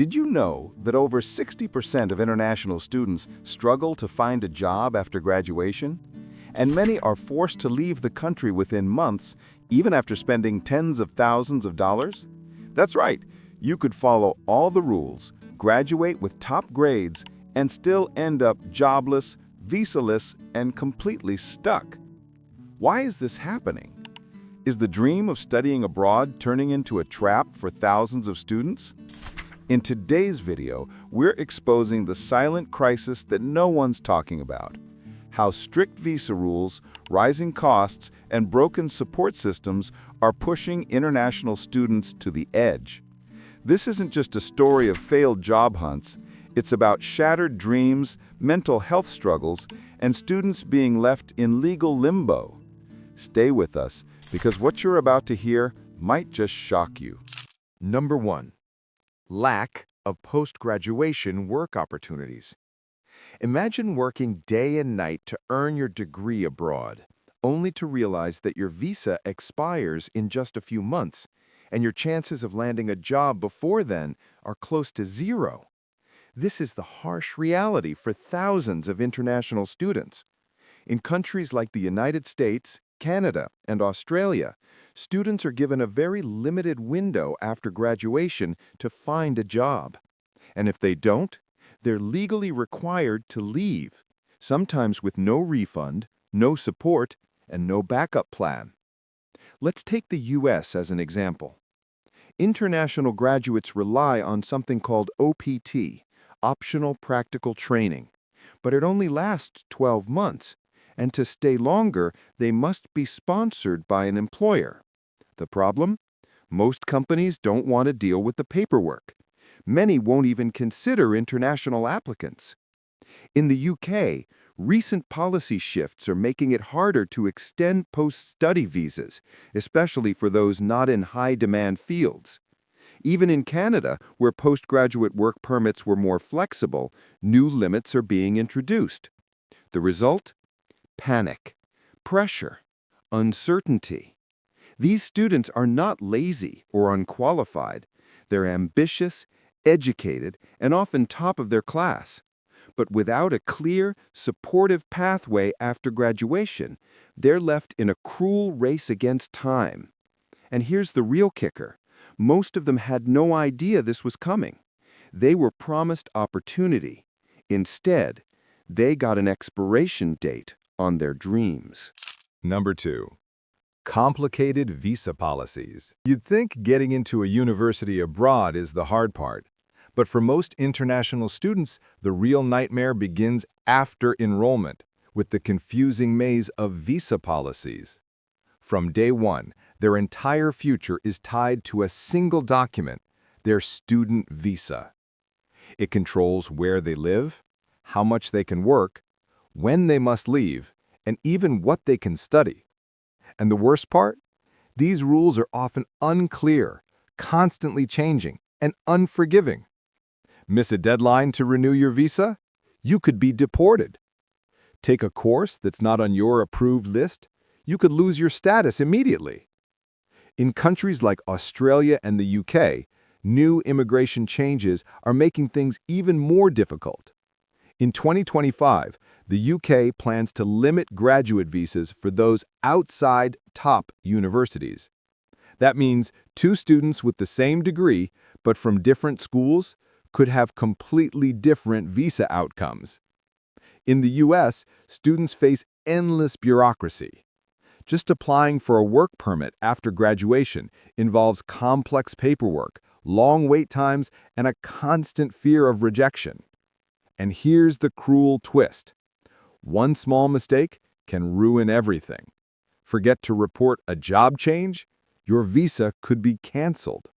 Did you know that over 60% of international students struggle to find a job after graduation? And many are forced to leave the country within months, even after spending tens of thousands of dollars? That's right, you could follow all the rules, graduate with top grades, and still end up jobless, visa-less, and completely stuck. Why is this happening? Is the dream of studying abroad turning into a trap for thousands of students? In today's video, we're exposing the silent crisis that no one's talking about. How strict visa rules, rising costs, and broken support systems are pushing international students to the edge. This isn't just a story of failed job hunts. It's about shattered dreams, mental health struggles, and students being left in legal limbo. Stay with us, because what you're about to hear might just shock you. Number 1. Lack of post-graduation work opportunities. Imagine working day and night to earn your degree abroad, only to realize that your visa expires in just a few months, and your chances of landing a job before then are close to zero. This is the harsh reality for thousands of international students. In countries like the United States, Canada, and Australia, students are given a very limited window after graduation to find a job. And if they don't, they're legally required to leave, sometimes with no refund, no support, and no backup plan. Let's take the U.S. as an example. International graduates rely on something called OPT, Optional Practical Training, but it only lasts 12 months. And to stay longer, they must be sponsored by an employer. The problem? Most companies don't want to deal with the paperwork. Many won't even consider international applicants. In the UK, recent policy shifts are making it harder to extend post-study visas, especially for those not in high-demand fields. Even in Canada, where postgraduate work permits were more flexible, new limits are being introduced. The result? Panic, pressure, uncertainty. These students are not lazy or unqualified. They're ambitious, educated, and often top of their class. But without a clear, supportive pathway after graduation, they're left in a cruel race against time. And here's the real kicker. Most of them had no idea this was coming. They were promised opportunity. Instead, they got an expiration date on their dreams. Number 2. Complicated visa policies. You'd think getting into a university abroad is the hard part, but for most international students, the real nightmare begins after enrollment, with the confusing maze of visa policies. From day one, their entire future is tied to a single document, their student visa. It controls where they live, how much they can work, when they must leave, and even what they can study. And the worst part? These rules are often unclear, constantly changing, and unforgiving. Miss a deadline to renew your visa? You could be deported. Take a course that's not on your approved list? You could lose your status immediately. In countries like Australia and the UK, new immigration changes are making things even more difficult. In 2025, the UK plans to limit graduate visas for those outside top universities. That means two students with the same degree, but from different schools, could have completely different visa outcomes. In the US, students face endless bureaucracy. Just applying for a work permit after graduation involves complex paperwork, long wait times, and a constant fear of rejection. And here's the cruel twist. One small mistake can ruin everything. Forget to report a job change? Your visa could be canceled.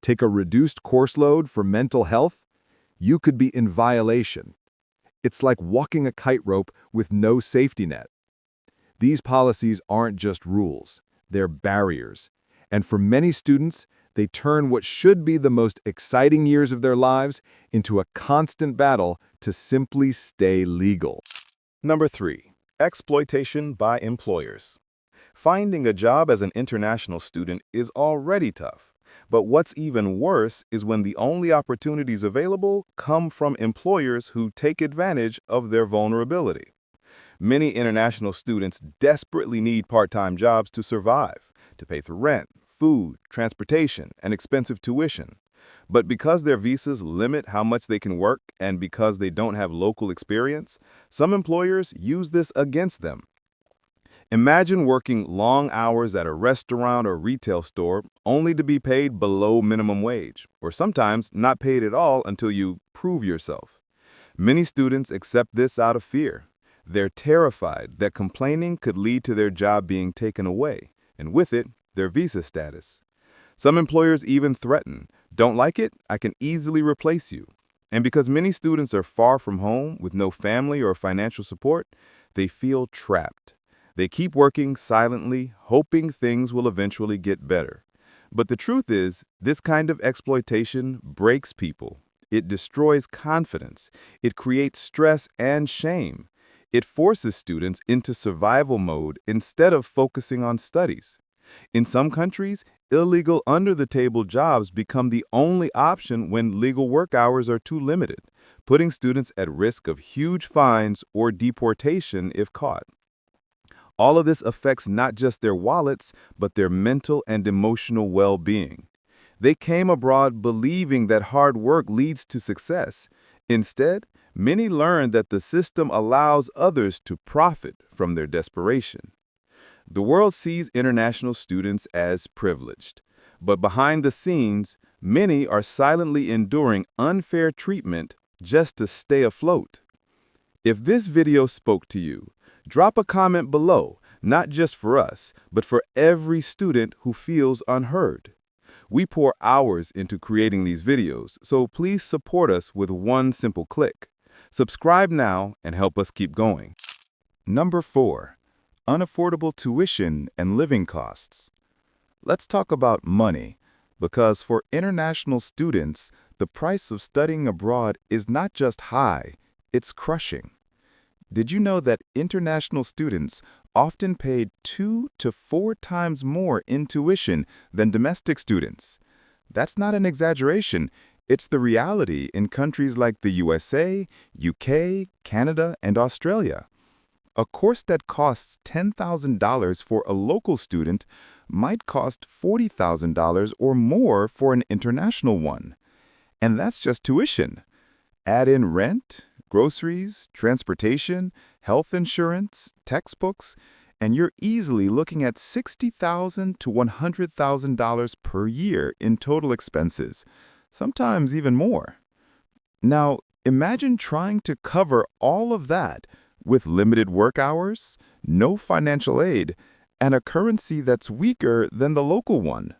Take a reduced course load for mental health? You could be in violation. It's like walking a kite rope with no safety net. These policies aren't just rules, they're barriers. And for many students, they turn what should be the most exciting years of their lives into a constant battle to simply stay legal. Number 3. Exploitation by employers. Finding a job as an international student is already tough, But what's even worse is when the only opportunities available come from employers who take advantage of their vulnerability. Many international students desperately need part-time jobs to survive, to pay for rent, food, transportation, and expensive tuition. But because their visas limit how much they can work and because they don't have local experience, some employers use this against them. Imagine working long hours at a restaurant or retail store only to be paid below minimum wage, or sometimes not paid at all until you prove yourself. Many students accept this out of fear. They're terrified that complaining could lead to their job being taken away, and with it, their visa status. Some employers even threaten, "Don't like it? I can easily replace you." And because many students are far from home with no family or financial support, they feel trapped. They keep working silently, hoping things will eventually get better. But the truth is, this kind of exploitation breaks people. It destroys confidence. It creates stress and shame. It forces students into survival mode instead of focusing on studies. In some countries, illegal under-the-table jobs become the only option when legal work hours are too limited, putting students at risk of huge fines or deportation if caught. All of this affects not just their wallets, but their mental and emotional well-being. They came abroad believing that hard work leads to success. Instead, many learn that the system allows others to profit from their desperation. The world sees international students as privileged, but behind the scenes, many are silently enduring unfair treatment just to stay afloat. If this video spoke to you, drop a comment below, not just for us, but for every student who feels unheard. We pour hours into creating these videos, so please support us with one simple click. Subscribe now and help us keep going. Number 4. Unaffordable tuition and living costs. Let's talk about money, because for international students, the price of studying abroad is not just high, it's crushing. Did you know that international students often paid 2 to 4 times more in tuition than domestic students? That's not an exaggeration. It's the reality in countries like the USA, UK, Canada, and Australia. A course that costs $10,000 for a local student might cost $40,000 or more for an international one. And that's just tuition. Add in rent, groceries, transportation, health insurance, textbooks, and you're easily looking at $60,000 to $100,000 per year in total expenses, sometimes even more. Now, imagine trying to cover all of that with limited work hours, no financial aid, and a currency that's weaker than the local one.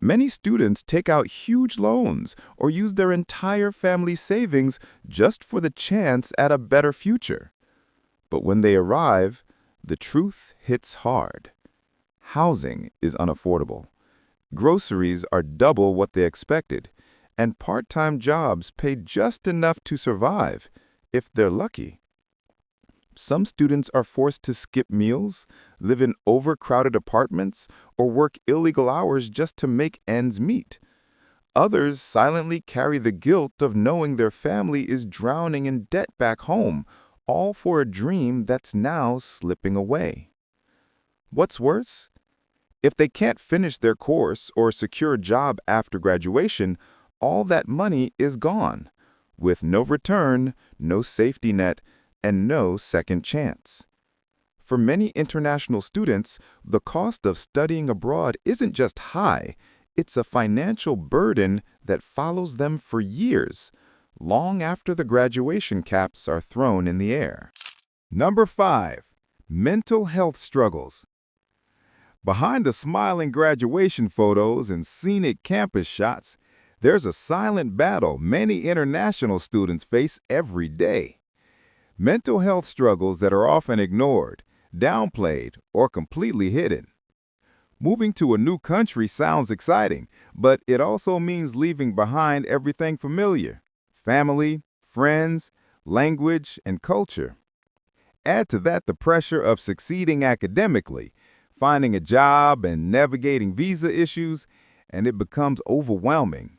Many students take out huge loans or use their entire family's savings just for the chance at a better future. But when they arrive, the truth hits hard. Housing is unaffordable. Groceries are double what they expected, and part-time jobs pay just enough to survive, if they're lucky. Some students are forced to skip meals, live in overcrowded apartments, or work illegal hours just to make ends meet. Others silently carry the guilt of knowing their family is drowning in debt back home, all for a dream that's now slipping away. What's worse? If they can't finish their course or secure a job after graduation, all that money is gone, with no return, no safety net, and no second chance. For many international students, the cost of studying abroad isn't just high, it's a financial burden that follows them for years, long after the graduation caps are thrown in the air. Number 5. Mental health struggles. Behind the smiling graduation photos and scenic campus shots, there's a silent battle many international students face every day. Mental health struggles that are often ignored, downplayed, or completely hidden. Moving to a new country sounds exciting, but it also means leaving behind everything familiar: family, friends, language, and culture. Add to that the pressure of succeeding academically, finding a job, and navigating visa issues, and it becomes overwhelming.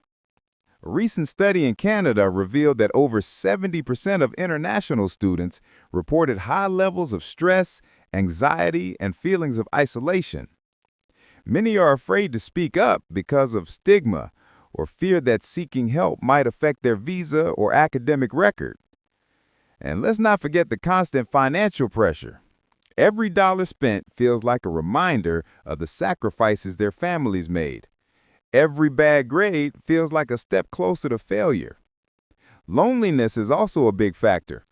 A recent study in Canada revealed that over 70% of international students reported high levels of stress, anxiety, and feelings of isolation. Many are afraid to speak up because of stigma or fear that seeking help might affect their visa or academic record. And let's not forget the constant financial pressure. Every dollar spent feels like a reminder of the sacrifices their families made. Every bad grade feels like a step closer to failure. Loneliness is also a big factor.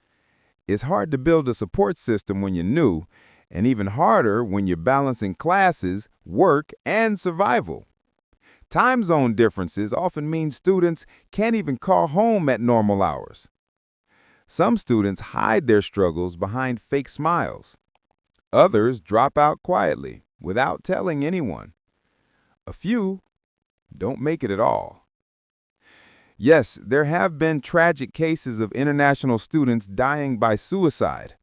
It's hard to build a support system when you're new, and even harder when you're balancing classes, work, and survival. Time zone differences often mean students can't even call home at normal hours. Some students hide their struggles behind fake smiles. Others drop out quietly, without telling anyone. A few don't make it at all. Yes, there have been tragic cases of international students dying by suicide,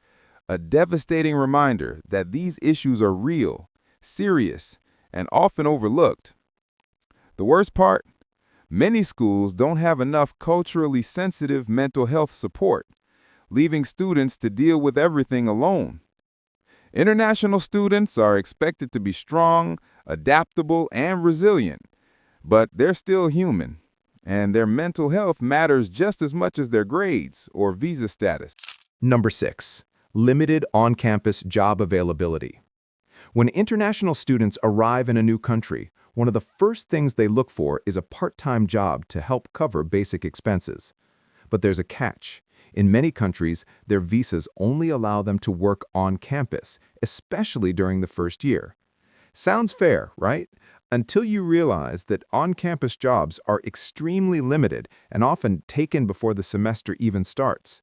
a devastating reminder that these issues are real, serious, and often overlooked. The worst part? Many schools don't have enough culturally sensitive mental health support, leaving students to deal with everything alone. International students are expected to be strong, adaptable, and resilient, but they're still human, and their mental health matters just as much as their grades or visa status. Number 6. Limited on-campus job availability. When international students arrive in a new country, one of the first things they look for is a part-time job to help cover basic expenses. But there's a catch. In many countries, their visas only allow them to work on campus, especially during the first year. Sounds fair, right? Until you realize that on-campus jobs are extremely limited and often taken before the semester even starts.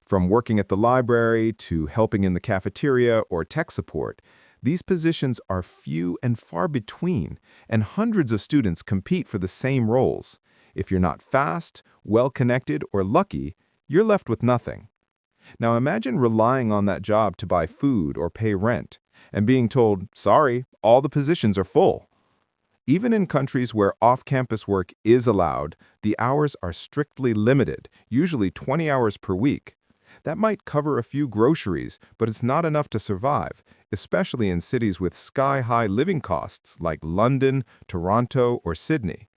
From working at the library to helping in the cafeteria or tech support, these positions are few and far between, and hundreds of students compete for the same roles. If you're not fast, well-connected, or lucky, you're left with nothing. Now imagine relying on that job to buy food or pay rent, and being told, sorry, all the positions are full. Even in countries where off-campus work is allowed, the hours are strictly limited, usually 20 hours per week. That might cover a few groceries, but it's not enough to survive, especially in cities with sky-high living costs like London, Toronto, or Sydney.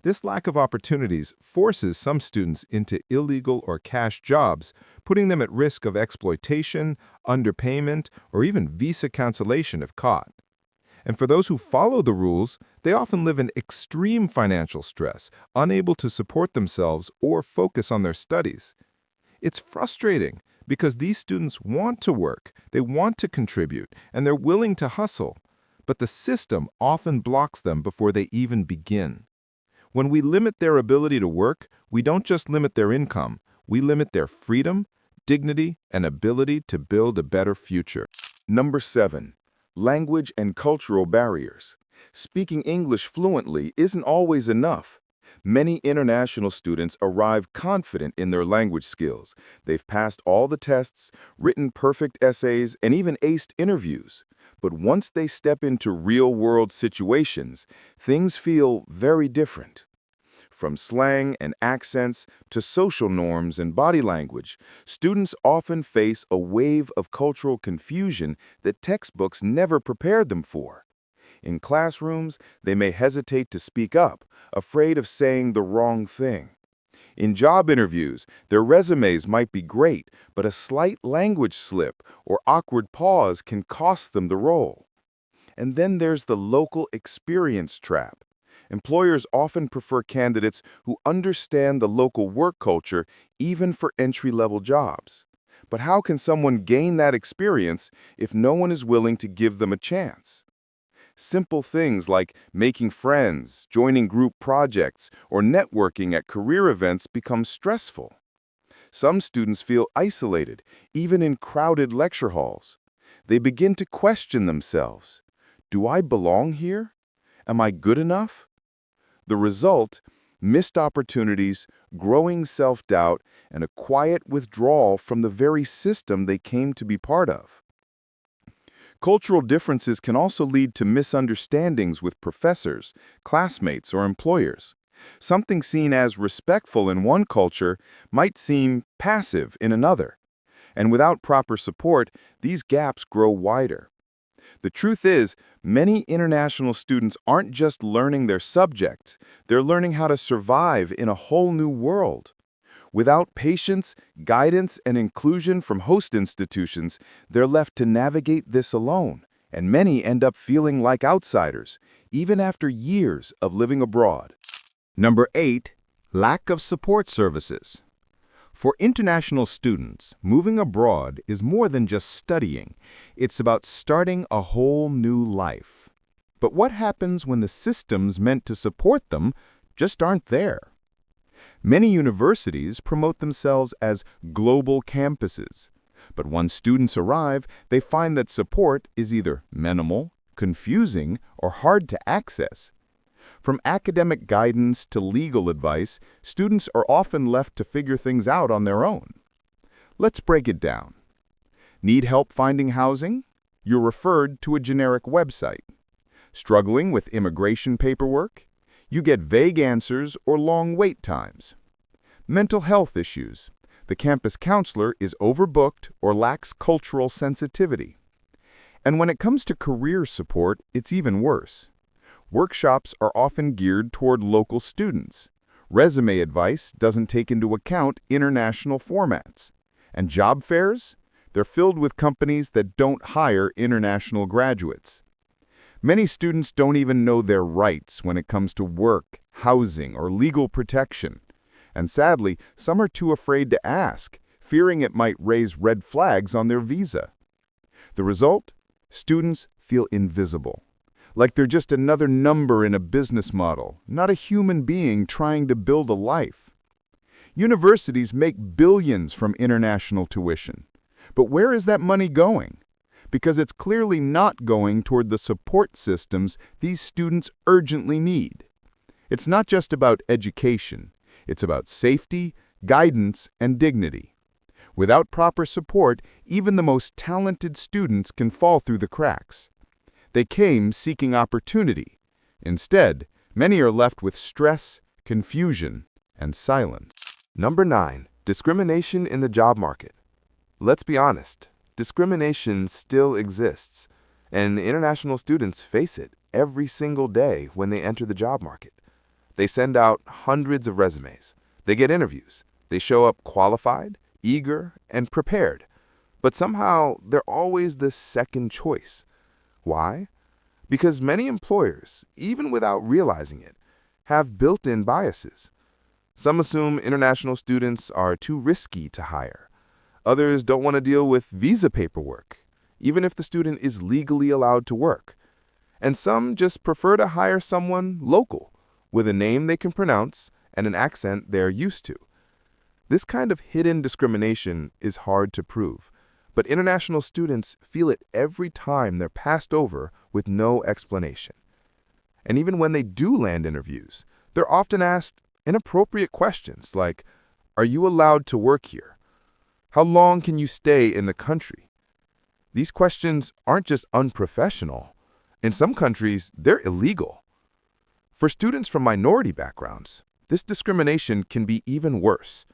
This lack of opportunities forces some students into illegal or cash jobs, putting them at risk of exploitation, underpayment, or even visa cancellation if caught. And for those who follow the rules, they often live in extreme financial stress, unable to support themselves or focus on their studies. It's frustrating because these students want to work, they want to contribute, and they're willing to hustle. But the system often blocks them before they even begin. When we limit their ability to work, we don't just limit their income, we limit their freedom, dignity, and ability to build a better future. Number 7. Language and cultural barriers. Speaking English fluently isn't always enough. Many international students arrive confident in their language skills. They've passed all the tests, written perfect essays, and even aced interviews. But once they step into real-world situations, things feel very different. From slang and accents to social norms and body language, students often face a wave of cultural confusion that textbooks never prepared them for. In classrooms, they may hesitate to speak up, afraid of saying the wrong thing. In job interviews, their resumes might be great, but a slight language slip or awkward pause can cost them the role. And then there's the local experience trap. Employers often prefer candidates who understand the local work culture, even for entry-level jobs. But how can someone gain that experience if no one is willing to give them a chance? Simple things like making friends, joining group projects, or networking at career events become stressful. Some students feel isolated, even in crowded lecture halls. They begin to question themselves. Do I belong here? Am I good enough? The result: missed opportunities, growing self-doubt, and a quiet withdrawal from the very system they came to be part of. Cultural differences can also lead to misunderstandings with professors, classmates, or employers. Something seen as respectful in one culture might seem passive in another. And without proper support, these gaps grow wider. The truth is, many international students aren't just learning their subjects, they're learning how to survive in a whole new world. Without patience, guidance, and inclusion from host institutions, they're left to navigate this alone, and many end up feeling like outsiders, even after years of living abroad. Number 8. Lack of support services. For international students, moving abroad is more than just studying. It's about starting a whole new life. But what happens when the systems meant to support them just aren't there? Many universities promote themselves as global campuses. But once students arrive, they find that support is either minimal, confusing, or hard to access. From academic guidance to legal advice, students are often left to figure things out on their own. Let's break it down. Need help finding housing? You're referred to a generic website. Struggling with immigration paperwork? You get vague answers or long wait times. Mental health issues. The campus counselor is overbooked or lacks cultural sensitivity. And when it comes to career support, it's even worse. Workshops are often geared toward local students. Resume advice doesn't take into account international formats. And job fairs? They're filled with companies that don't hire international graduates. Many students don't even know their rights when it comes to work, housing, or legal protection. And sadly, some are too afraid to ask, fearing it might raise red flags on their visa. The result? Students feel invisible, like they're just another number in a business model, not a human being trying to build a life. Universities make billions from international tuition. But where is that money going? Because it's clearly not going toward the support systems these students urgently need. It's not just about education. It's about safety, guidance, and dignity. Without proper support, even the most talented students can fall through the cracks. They came seeking opportunity. Instead, many are left with stress, confusion, and silence. Number 9. Discrimination in the job market. Let's be honest. Discrimination still exists, and international students face it every single day when they enter the job market. They send out hundreds of resumes. They get interviews. They show up qualified, eager, and prepared. But somehow, they're always the second choice. Why? Because many employers, even without realizing it, have built-in biases. Some assume international students are too risky to hire. Others don't want to deal with visa paperwork, even if the student is legally allowed to work. And some just prefer to hire someone local, with a name they can pronounce and an accent they're used to. This kind of hidden discrimination is hard to prove, but international students feel it every time they're passed over with no explanation. And even when they do land interviews, they're often asked inappropriate questions like, "Are you allowed to work here? How long can you stay in the country?" These questions aren't just unprofessional. In some countries, they're illegal. For students from minority backgrounds, this discrimination can be even worse.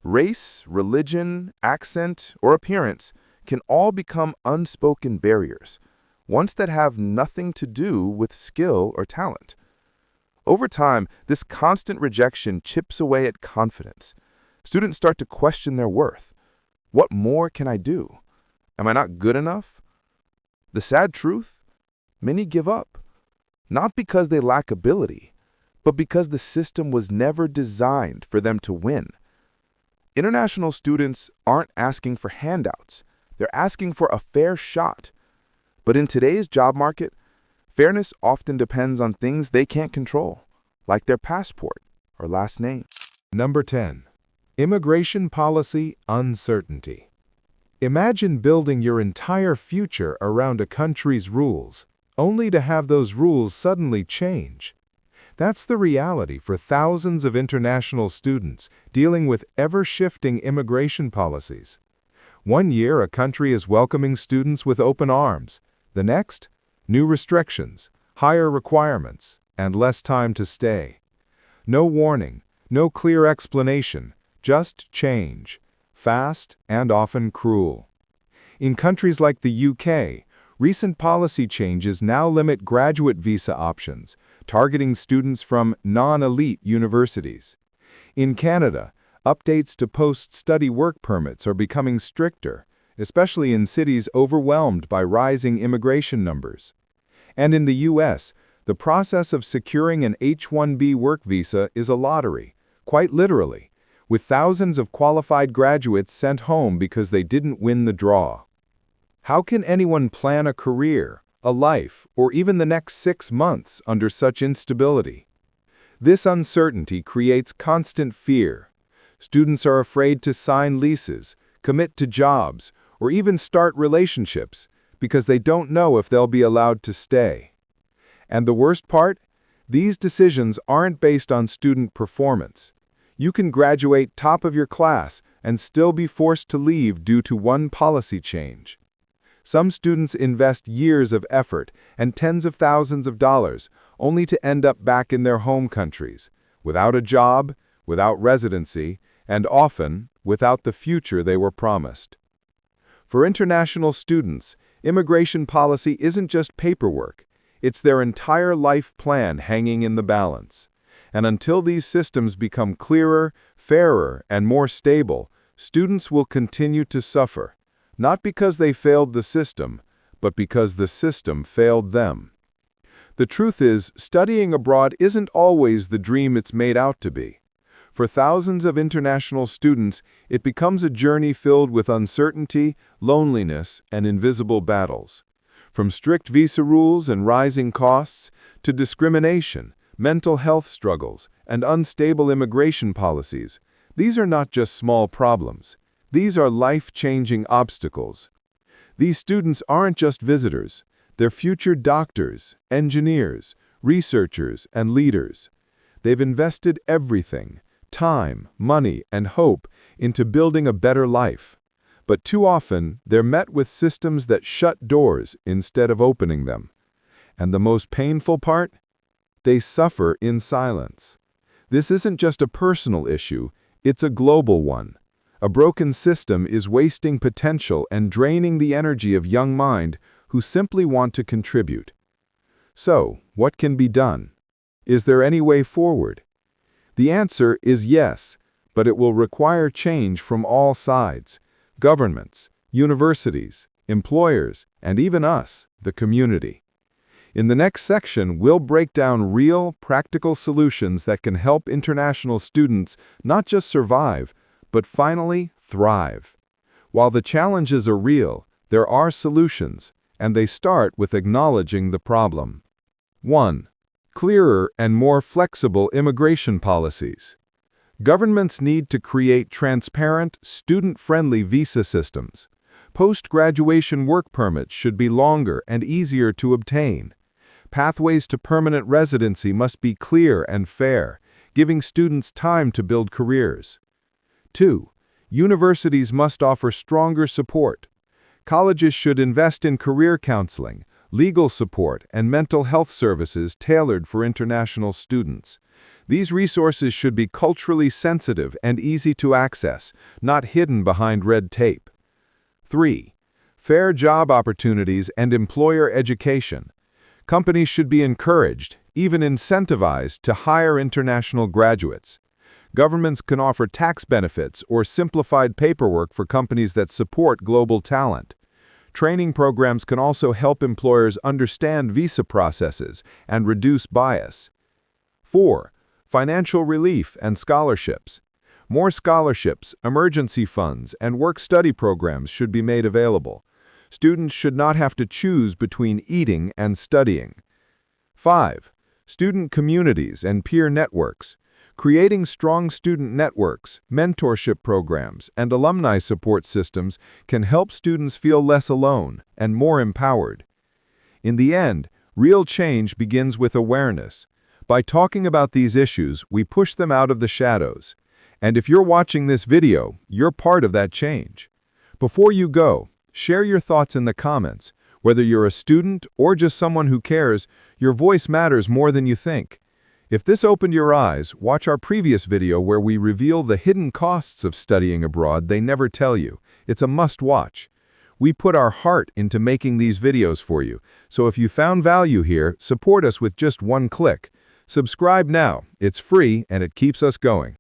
Race, religion, accent, or appearance can all become unspoken barriers, ones that have nothing to do with skill or talent. Over time, this constant rejection chips away at confidence. Students start to question their worth. What more can I do? Am I not good enough? The sad truth? Many give up, not because they lack ability, but because the system was never designed for them to win. International students aren't asking for handouts. They're asking for a fair shot. But in today's job market, fairness often depends on things they can't control, like their passport or last name. Number 10. Immigration policy uncertainty. Imagine building your entire future around a country's rules, only to have those rules suddenly change. That's the reality for thousands of international students dealing with ever-shifting immigration policies. One year, a country is welcoming students with open arms. The next? New restrictions, higher requirements, and less time to stay. No warning, no clear explanation, just change, fast and often cruel. In countries like the UK, recent policy changes now limit graduate visa options, targeting students from non-elite universities. In Canada, updates to post-study work permits are becoming stricter, especially in cities overwhelmed by rising immigration numbers. And in the US, the process of securing an H-1B work visa is a lottery, quite literally, with thousands of qualified graduates sent home because they didn't win the draw. How can anyone plan a career, a life, or even the next 6 months under such instability? This uncertainty creates constant fear. Students are afraid to sign leases, commit to jobs, or even start relationships because they don't know if they'll be allowed to stay. And the worst part? These decisions aren't based on student performance. You can graduate top of your class and still be forced to leave due to one policy change. Some students invest years of effort and tens of thousands of dollars only to end up back in their home countries, without a job, without residency, and often without the future they were promised. For international students, immigration policy isn't just paperwork, it's their entire life plan hanging in the balance. And until these systems become clearer, fairer, and more stable, students will continue to suffer, not because they failed the system, but because the system failed them. The truth is, studying abroad isn't always the dream it's made out to be. For thousands of international students, it becomes a journey filled with uncertainty, loneliness, and invisible battles. From strict visa rules and rising costs, to discrimination, mental health struggles, and unstable immigration policies, these are not just small problems. These are life-changing obstacles. These students aren't just visitors. They're future doctors, engineers, researchers, and leaders. They've invested everything, time, money, and hope into building a better life. But too often, they're met with systems that shut doors instead of opening them. And the most painful part? They suffer in silence. This isn't just a personal issue, it's a global one. A broken system is wasting potential and draining the energy of young minds who simply want to contribute. So, what can be done? Is there any way forward? The answer is yes, but it will require change from all sides: governments, universities, employers, and even us, the community. In the next section, we'll break down real, practical solutions that can help international students not just survive, but finally thrive. While the challenges are real, there are solutions, and they start with acknowledging the problem. 1. Clearer and more flexible immigration policies. Governments need to create transparent, student-friendly visa systems. Post-graduation work permits should be longer and easier to obtain. Pathways to permanent residency must be clear and fair, giving students time to build careers. 2. Universities must offer stronger support. Colleges should invest in career counseling, legal support, and mental health services tailored for international students. These resources should be culturally sensitive and easy to access, not hidden behind red tape. 3. Fair job opportunities and employer education. Companies should be encouraged, even incentivized, to hire international graduates. Governments can offer tax benefits or simplified paperwork for companies that support global talent. Training programs can also help employers understand visa processes and reduce bias. 4. Financial relief and scholarships. More scholarships, emergency funds, and work-study programs should be made available. Students should not have to choose between eating and studying. 5. Student communities and peer networks. Creating strong student networks, mentorship programs, and alumni support systems can help students feel less alone and more empowered. In the end, real change begins with awareness. By talking about these issues, we push them out of the shadows. And if you're watching this video, you're part of that change. Before you go, share your thoughts in the comments. Whether you're a student or just someone who cares, your voice matters more than you think. If this opened your eyes, watch our previous video where we reveal the hidden costs of studying abroad they never tell you. It's a must-watch. We put our heart into making these videos for you, so if you found value here, support us with just one click. Subscribe now. It's free and it keeps us going.